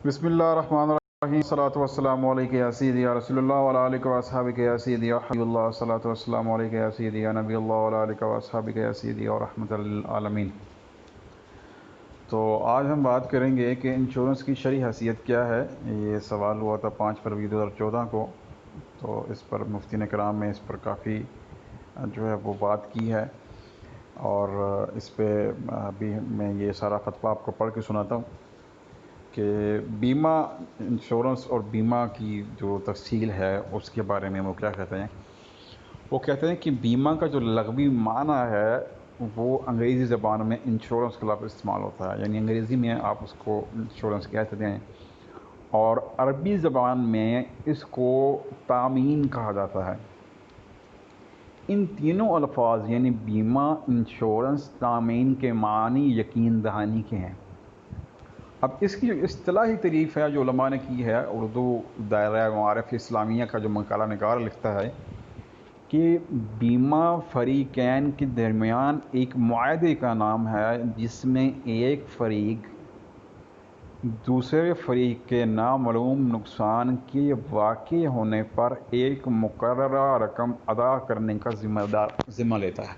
بسم اللہ الرحمن الرحیم، صلاۃ والسلام علیک یا سیدی یا رسول اللہ وعلی آلک و اصحابک یا سیدی یا حبیب اللہ، صلاۃ والسلام علیک یا سیدی یا نبی اللہ وعلی آلک و اصحابک یا سیدی اور رحمۃ للعالمین۔ تو آج ہم بات کریں گے کہ انشورنس کی شرعی حیثیت کیا ہے۔ یہ سوال ہوا تھا 5 فروری 2014 کو، تو اس پر مفتین کرام نے اس پر کافی جو ہے وہ بات کی ہے، اور اس پہ ابھی میں یہ سارا فتویٰ آپ کو پڑھ کے سناتا ہوں کہ بیمہ انشورنس اور بیمہ کی جو تفصیل ہے اس کے بارے میں وہ کیا کہتے ہیں۔ وہ کہتے ہیں کہ بیمہ کا جو لغوی معنی ہے وہ انگریزی زبان میں انشورنس کا لفظ استعمال ہوتا ہے، یعنی انگریزی میں آپ اس کو انشورنس کہتے ہیں، اور عربی زبان میں اس کو تامین کہا جاتا ہے۔ ان تینوں الفاظ یعنی بیمہ، انشورنس، تامین کے معنی یقین دہانی کے ہیں۔ اب اس کی جو اصطلاحی تعریف ہے جو علماء نے کی ہے، اردو دائرہ معارف اسلامیہ کا جو مقالہ نگار لکھتا ہے کہ بیمہ فریقین کے درمیان ایک معاہدے کا نام ہے جس میں ایک فریق دوسرے فریق کے نامعلوم نقصان کے واقع ہونے پر ایک مقررہ رقم ادا کرنے کا ذمہ لیتا ہے۔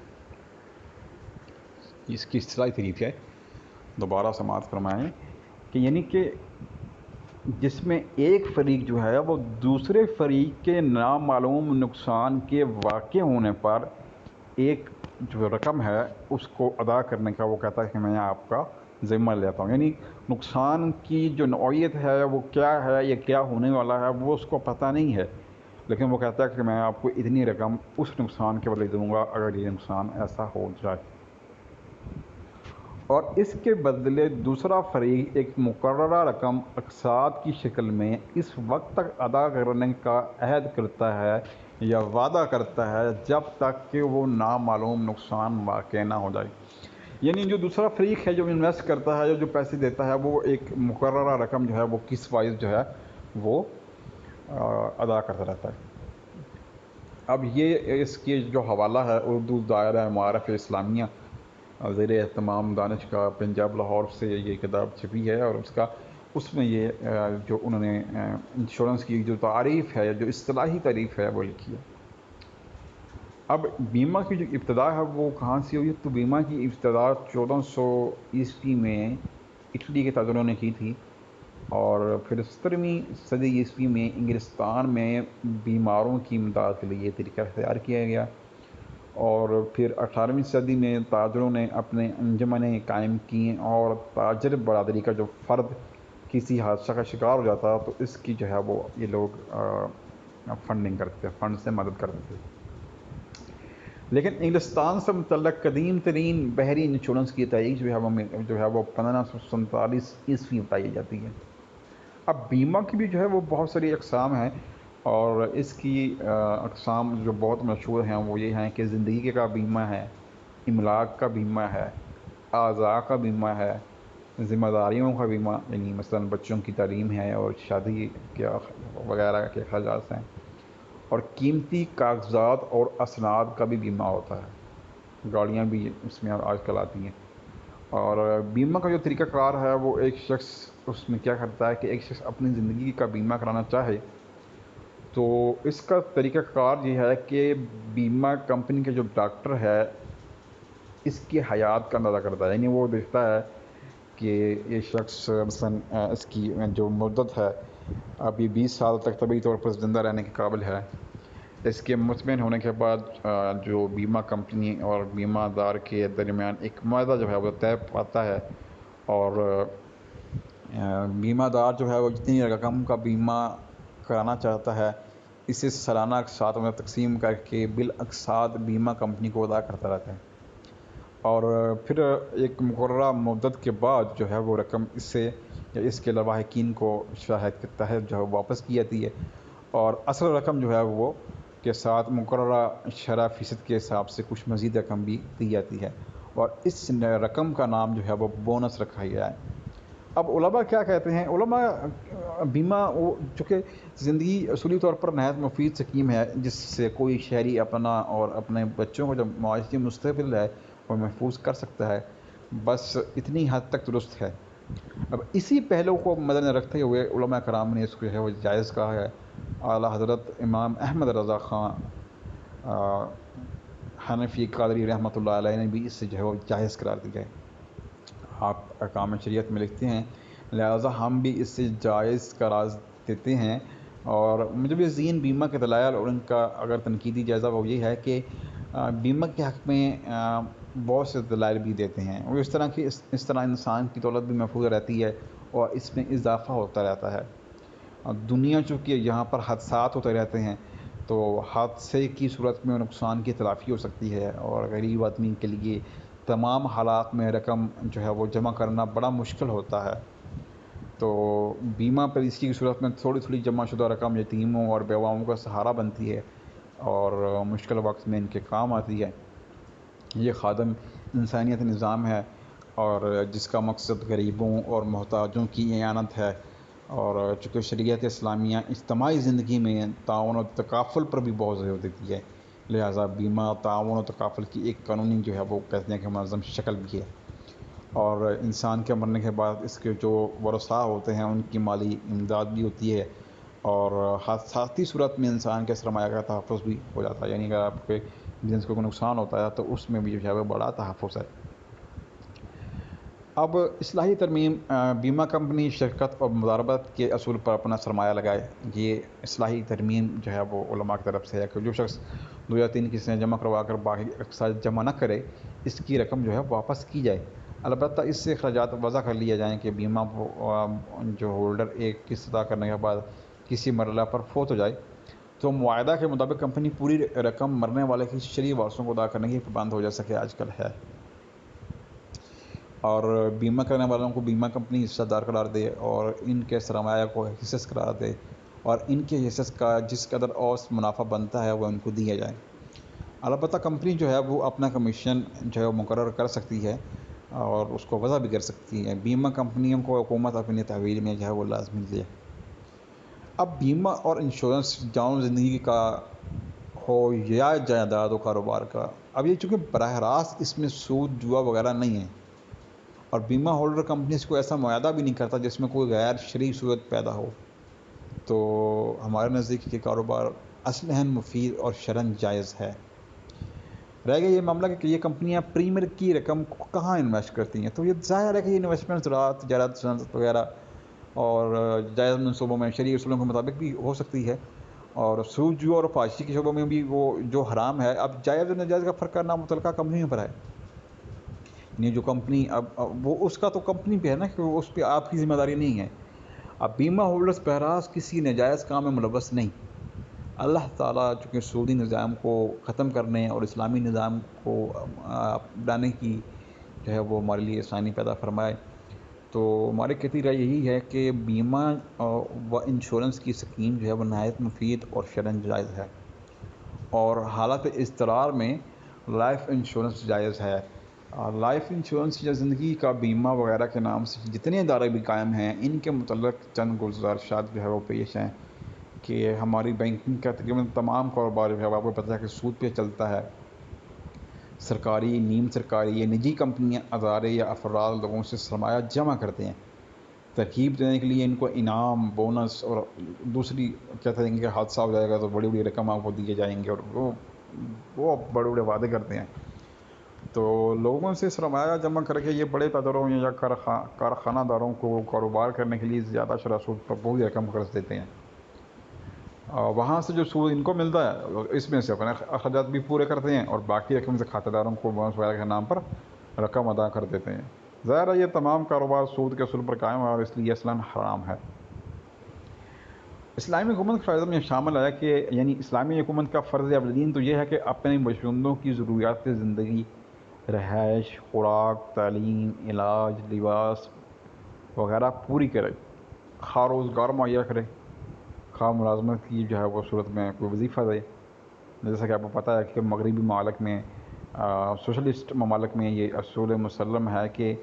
اس کی اصطلاحی تعریف ہے، دوبارہ سماعت فرمائیں، کہ یعنی کہ جس میں ایک فریق جو ہے وہ دوسرے فریق کے نامعلوم نقصان کے واقع ہونے پر ایک جو رقم ہے اس کو ادا کرنے کا وہ کہتا ہے کہ میں آپ کا ذمہ لیتا ہوں۔ یعنی نقصان کی جو نوعیت ہے وہ کیا ہے یا کیا ہونے والا ہے وہ اس کو پتہ نہیں ہے، لیکن وہ کہتا ہے کہ میں آپ کو اتنی رقم اس نقصان کے بدلے دوں گا اگر یہ نقصان ایسا ہو جائے، اور اس کے بدلے دوسرا فریق ایک مقررہ رقم اقساط کی شکل میں اس وقت تک ادا کرنے کا عہد کرتا ہے یا وعدہ کرتا ہے جب تک کہ وہ نامعلوم نقصان واقع نہ ہو جائے۔ یعنی جو دوسرا فریق ہے جو انویسٹ کرتا ہے، جو پیسے دیتا ہے، وہ ایک مقررہ رقم جو ہے وہ کس وائز جو ہے وہ ادا کرتا رہتا ہے۔ اب یہ اس کی جو حوالہ ہے اردو دائرہ معارف اسلامیہ زیر اہتمام دانش کا پنجاب لاہور سے یہ کتاب چھپی ہے، اور اس میں یہ جو انہوں نے انشورنس کی جو تعریف ہے، جو اصطلاحی تعریف ہے وہ لکھی ہے۔ اب بیمہ کی جو ابتدا ہے وہ کہاں سے ہوئی؟ تو بیمہ کی ابتدا 1400 عیسوی میں اٹلی کے تاجروں نے کی تھی، اور پھر 17ویں صدی عیسوی میں انگلستان میں بیماروں کی امداد کے لیے یہ طریقہ اختیار کیا گیا، اور پھر 18ویں صدی میں تاجروں نے اپنے انجمنیں قائم کیں، اور تاجر برادری کا جو فرد کسی حادثہ کا شکار ہو جاتا تو اس کی جو ہے وہ یہ لوگ فنڈنگ کرتے تھے، فنڈ سے مدد کرتے تھے۔ لیکن انگلستان سے متعلق قدیم ترین بحری انشورنس کی تاریخ جو ہے وہ 1547 عیسوی بتائی جاتی ہے۔ اب بیمہ کی بھی جو ہے وہ بہت ساری اقسام ہیں، اور اس کی اقسام جو بہت مشہور ہیں وہ یہ ہیں کہ زندگی کا بیمہ ہے، املاک کا بیمہ ہے، اعضاء کا بیمہ ہے، ذمہ داریوں کا بیمہ، یعنی مثلا بچوں کی تعلیم ہے اور شادی کے وغیرہ کے اخراجات ہیں، اور قیمتی کاغذات اور اسناد کا بھی بیمہ ہوتا ہے، گاڑیاں بھی اس میں آج کل آتی ہیں۔ اور بیمہ کا جو طریقہ کار ہے وہ ایک شخص اس میں کیا کرتا ہے کہ ایک شخص اپنی زندگی کا بیمہ کرانا چاہے تو اس کا طریقہ کار یہ ہے کہ بیمہ کمپنی کے جو ڈاکٹر ہے اس کی حیات کا اندازہ کرتا ہے، یعنی وہ دیکھتا ہے کہ یہ شخص مثلا اس کی جو مدت ہے ابھی 20 سال تک طبی طور پر زندہ رہنے کے قابل ہے۔ اس کے مطمئن ہونے کے بعد جو بیمہ کمپنی اور بیمہ دار کے درمیان ایک معاہدہ جو ہے وہ طے پاتا ہے، اور بیمہ دار جو ہے وہ جتنی رقم کا بیمہ کرانا چاہتا ہے اسے سالانہ اقساط میں تقسیم کر کے بالاقساط بیمہ کمپنی کو ادا کرتا رہتا ہے، اور پھر ایک مقررہ مدت کے بعد جو ہے وہ رقم اس سے یا اس کے لواحقین کو شاہد کے تحت جو ہے واپس کی جاتی ہے، اور اصل رقم جو ہے وہ کے ساتھ مقررہ شرح فیصد کے حساب سے کچھ مزید رقم بھی دی جاتی ہے، اور اس رقم کا نام جو ہے وہ بونس رکھا گیا ہے۔ اب علماء کیا کہتے ہیں؟ علماء بیمہ چونکہ زندگی اصولی طور پر نہایت مفید سکیم ہے جس سے کوئی شہری اپنا اور اپنے بچوں کو جو معاشی مستقبل ہے وہ محفوظ کر سکتا ہے، بس اتنی حد تک درست ہے اب اسی پہلو کو مد نظر رکھتے ہوئے علماء کرام نے اس کو جو ہے وہ جائز کہا ہے۔ اعلیٰ حضرت امام احمد رضا خان حنفی قادری رحمۃ اللہ علیہ نے بھی اس سے جو ہے وہ جائز قرار دیا ہے۔ آپ احکام شریعت میں لکھتے ہیں لہٰذا ہم بھی اس سے جائز قرار دیتے ہیں۔ اور مجھے بھی ذہن بیمہ کے دلائل اور ان کا اگر تنقیدی جائزہ وہ یہ ہے کہ بیمہ کے حق میں بہت سے دلائل بھی دیتے ہیں، اور اس طرح انسان کی دولت بھی محفوظ رہتی ہے اور اس میں اضافہ ہوتا رہتا ہے۔ دنیا چونکہ یہاں پر حادثات ہوتے رہتے ہیں، تو حادثے کی صورت میں نقصان کی تلافی ہو سکتی ہے، اور غریب آدمی کے لیے تمام حالات میں رقم جو ہے وہ جمع کرنا بڑا مشکل ہوتا ہے۔ تو بیمہ پالیسی کی صورت میں تھوڑی تھوڑی جمع شدہ رقم یتیموں اور بیواؤں کا سہارا بنتی ہے اور مشکل وقت میں ان کے کام آتی ہے۔ یہ خادم انسانیت نظام ہے اور جس کا مقصد غریبوں اور محتاجوں کی اعانت ہے، اور چونکہ شریعت اسلامیہ اجتماعی زندگی میں تعاون و تکافل پر بھی بہت زور دیتی ہے، لہٰذا بیمہ تعاون و تکافل کی ایک قانونی جو ہے وہ کہتے ہیں کہ منظم شکل بھی ہے، اور انسان کے مرنے کے بعد اس کے جو ورثاء ہوتے ہیں ان کی مالی امداد بھی ہوتی ہے، اور حادثاتی صورت میں انسان کے سرمایہ کا تحفظ بھی ہو جاتا ہے، یعنی اگر آپ کے بزنس کو کوئی نقصان ہوتا ہے تو اس میں بھی جو ہے وہ بڑا تحفظ ہے۔ اب اصلاحی ترمیم بیمہ کمپنی شرکت اور مضاربت کے اصول پر اپنا سرمایہ لگائے۔ یہ اصلاحی ترمیم جو ہے وہ علماء کی طرف سے ہے کہ جو شخص 2 یا 3 قسطیں جمع کروا کر باقی اقساط جمع نہ کرے، اس کی رقم جو ہے واپس کی جائے۔ البتہ اس سے اخراجات وضع کر لیے جائیں کہ بیمہ جو ہولڈر ایک قسط ادا کرنے کے بعد کسی مرحلہ پر فوت ہو جائے تو معاہدہ کے مطابق کمپنی پوری رقم مرنے والے کی شرعی وارثوں کو ادا کرنے کی پابند ہو جا سکے آج کل ہے، اور بیمہ کرنے والوں کو بیمہ کمپنی حصہ دار قرار دے اور ان کے سرمایہ کو حصص قرار دے، اور ان کے حصص کا جس قدر اوسط منافع بنتا ہے وہ ان کو دیا جائے۔ البتہ کمپنی جو ہے وہ اپنا کمیشن جو ہے وہ مقرر کر سکتی ہے اور اس کو وضع بھی کر سکتی ہے۔ بیمہ کمپنیوں کو حکومت اپنی تحویل میں جو ہے وہ لازمی دے۔ اب بیمہ اور انشورنس جان و زندگی کا ہو یا جائیداد و کاروبار کا، اب یہ چونکہ براہ راست اس میں سود جوا وغیرہ نہیں ہے، اور بیمہ ہولڈر کمپنیز کو ایسا معاہدہ بھی نہیں کرتا جس میں کوئی غیر شرعی صورت پیدا ہو، تو ہمارے نزدیک یہ کاروبار اصلاً مفید اور شرعاً جائز ہے۔ رہ گیا یہ معاملہ کہ یہ کمپنیاں پریمیئر کی رقم کو کہاں انویسٹ کرتی ہیں، تو یہ ظاہر ہے کہ یہ انویسٹمنٹ زراعت، تجارت، صنعت وغیرہ اور جائز منصوبوں میں شرعی اصولوں کے مطابق بھی ہو سکتی ہے، اور سود جو اور فحاشی کے شعبوں میں بھی وہ جو حرام ہے۔ اب جائز اور ناجائز کا فرق کرنا متعلقہ کمپنیوں پر ہے، یعنی جو کمپنی اب وہ اس کا تو کمپنی پہ ہے نا، کہ اس پہ آپ کی ذمہ داری نہیں ہے۔ اب بیمہ ہولڈرز بہراز کسی ناجائز کام میں ملوث نہیں۔ اللہ تعالیٰ چونکہ سودی نظام کو ختم کرنے اور اسلامی نظام کو اپنانے کی جو ہے وہ ہمارے لیے آسانی پیدا فرمائے، تو ہماری کہتی رائے یہی ہے کہ بیمہ و انشورنس کی اسکیم جو ہے وہ نہایت مفید اور شرعاً جائز ہے، اور حالت اضطرار میں لائف انشورنس جائز ہے۔ لائف انشورنس یا زندگی کا بیمہ وغیرہ کے نام سے جتنے ادارے بھی قائم ہیں، ان کے متعلق چند گزارشات جو ہے وہ پیش ہیں کہ ہماری بینکنگ کا تقریباً تمام کاروبار جو ہے آپ کو پتہ ہے کہ سود پہ چلتا ہے۔ سرکاری، نیم سرکاری یا نجی کمپنیاں ادارے یا افراد لوگوں سے سرمایہ جمع کرتے ہیں، ترغیب دینے کے لیے ان کو انعام، بونس اور دوسری کہتے ہیں کہ حادثہ ہو جائے گا تو بڑی بڑی رقم آپ کو دیے جائیں گے، اور وہ بڑے بڑے وعدے کرتے ہیں۔ تو لوگوں سے سرمایہ جمع کر کے یہ بڑے پیداوروں یا کارخانہ داروں کو کاروبار کرنے کے لیے زیادہ شرح سود پر بہت رقم قرض دیتے ہیں، وہاں سے جو سود ان کو ملتا ہے اس میں سے اپنے اخراجات بھی پورے کرتے ہیں، اور باقی رقم سے کھاتہ داروں کو بونس وغیرہ کے نام پر رقم ادا کر دیتے ہیں۔ ظاہر ہے یہ تمام کاروبار سود کے اصول پر قائم ہے اور اس لیے اصلاً حرام ہے۔ اسلامی حکومت کا فائدہ میں شامل ہے کہ یعنی اسلامی حکومت کا فرض اولین تو یہ ہے کہ اپنے باشندوں کی ضروریات زندگی، رہائش، خوراک، تعلیم، علاج، لباس وغیرہ پوری کرے، خواہ روزگار مہیا کرے، خواہ ملازمت کی جو ہے وہ صورت میں کوئی وظیفہ دے۔ جیسا کہ آپ کو پتہ ہے کہ مغربی ممالک میں، سوشلسٹ ممالک میں یہ اصول مسلم ہے کہ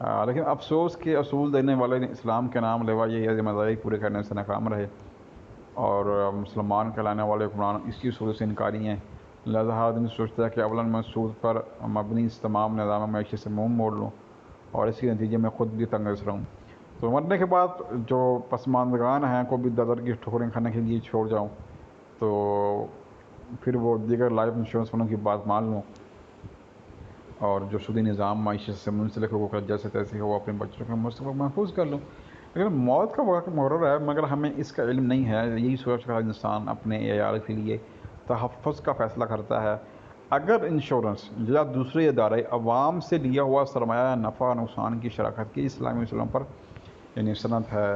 لیکن افسوس کہ اصول دینے والے اسلام کے نام لیوا یہ ذمہ داری پورے کرنے سے ناکام رہے، اور مسلمان کہلانے والے حکمران اس کی اصول سے انکاری ہیں، لہذا ہر آدمی سوچتا ہے کہ اولاً میں سود پر مبنی اس تمام نظام معیشت سے منہ موڑ لوں، اور اس کے نتیجے میں خود بھی تنگ رہا ہوں. تو مرنے کے بعد جو پسماندگان ہیں کو بھی در کی ٹھوکریں کھانے کے لیے چھوڑ جاؤں تو پھر وہ دیگر لائف انشورنس والوں کی بات مان لوں اور جو سودی نظام معیشت سے منسلک ہو کر جیسے تیسے ہو اپنے بچوں کے مستقبل محفوظ کر لوں. لیکن موت کا وقت مقرر ہے مگر ہمیں اس کا علم نہیں ہے. یہی سوچ کر انسان اپنے عیال کے لیے تحفظ کا فیصلہ کرتا ہے. اگر انشورنس یا دوسرے ادارے عوام سے لیا ہوا سرمایہ نفع نقصان کی شراکت کی اسلامی اصولوں پر یعنی صنعت ہے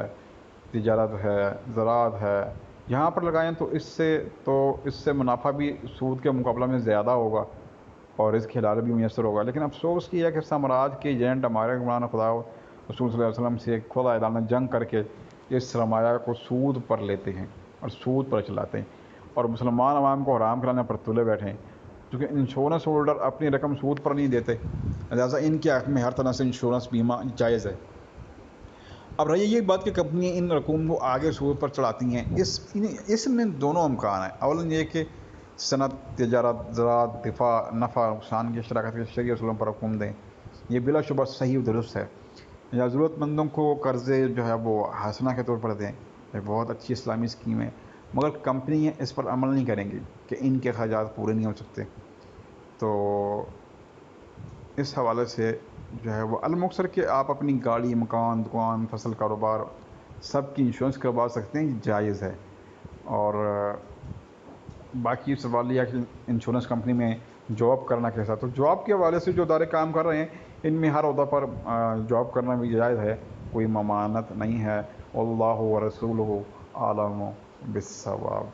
تجارت ہے زراعت ہے یہاں پر لگائیں تو اس سے منافع بھی سود کے مقابلہ میں زیادہ ہوگا اور اس کے حلال بھی میسر ہوگا. لیکن افسوس کی ہے کہ سامراج کے ایجنٹ ہمارے قرآن خدا رسول صلی اللہ علیہ وسلم سے خود اعلان جنگ کر کے اس سرمایہ کو سود پر لیتے ہیں اور سود پر چلاتے ہیں اور مسلمان عوام کو حرام کرانے پر تلے بیٹھے ہیں. کیونکہ انشورنس ہولڈر اپنی رقم سود پر نہیں دیتے لہٰذا ان کے حق میں ہر طرح سے انشورنس بیمہ جائز ہے. اب رہی یہ بات کہ کمپنیاں ان رقوم کو آگے سود پر چڑھاتی ہیں اس میں دونوں امکان ہیں. اولاً یہ کہ صنعت تجارت زراعت دفاع نفع نقصان کی شراکت کے شرعی اصولوں پر حکم دیں. یہ بلا شبہ صحیح و درست ہے. یا ضرورت مندوں کو قرضے جو ہے وہ حسنہ کے طور پر دیں. یہ بہت اچھی اسلامی اسکیم ہے مگر کمپنیاں اس پر عمل نہیں کریں گی کہ ان کے اخراجات پورے نہیں ہو سکتے. تو اس حوالے سے جو ہے وہ المقصر کہ آپ اپنی گاڑی مکان دکان فصل کاروبار سب کی انشورنس کروا سکتے ہیں. یہ جائز ہے. اور باقی سوال یہ ہے کہ انشورنس کمپنی میں جاب کرنا کیسا. تو جاب کے حوالے سے جو ادارے کام کر رہے ہیں ان میں ہر عہدہ پر جاب کرنا بھی جائز ہے. کوئی ممانعت نہیں ہے. اللہ و رسولہ عالم بالصواب.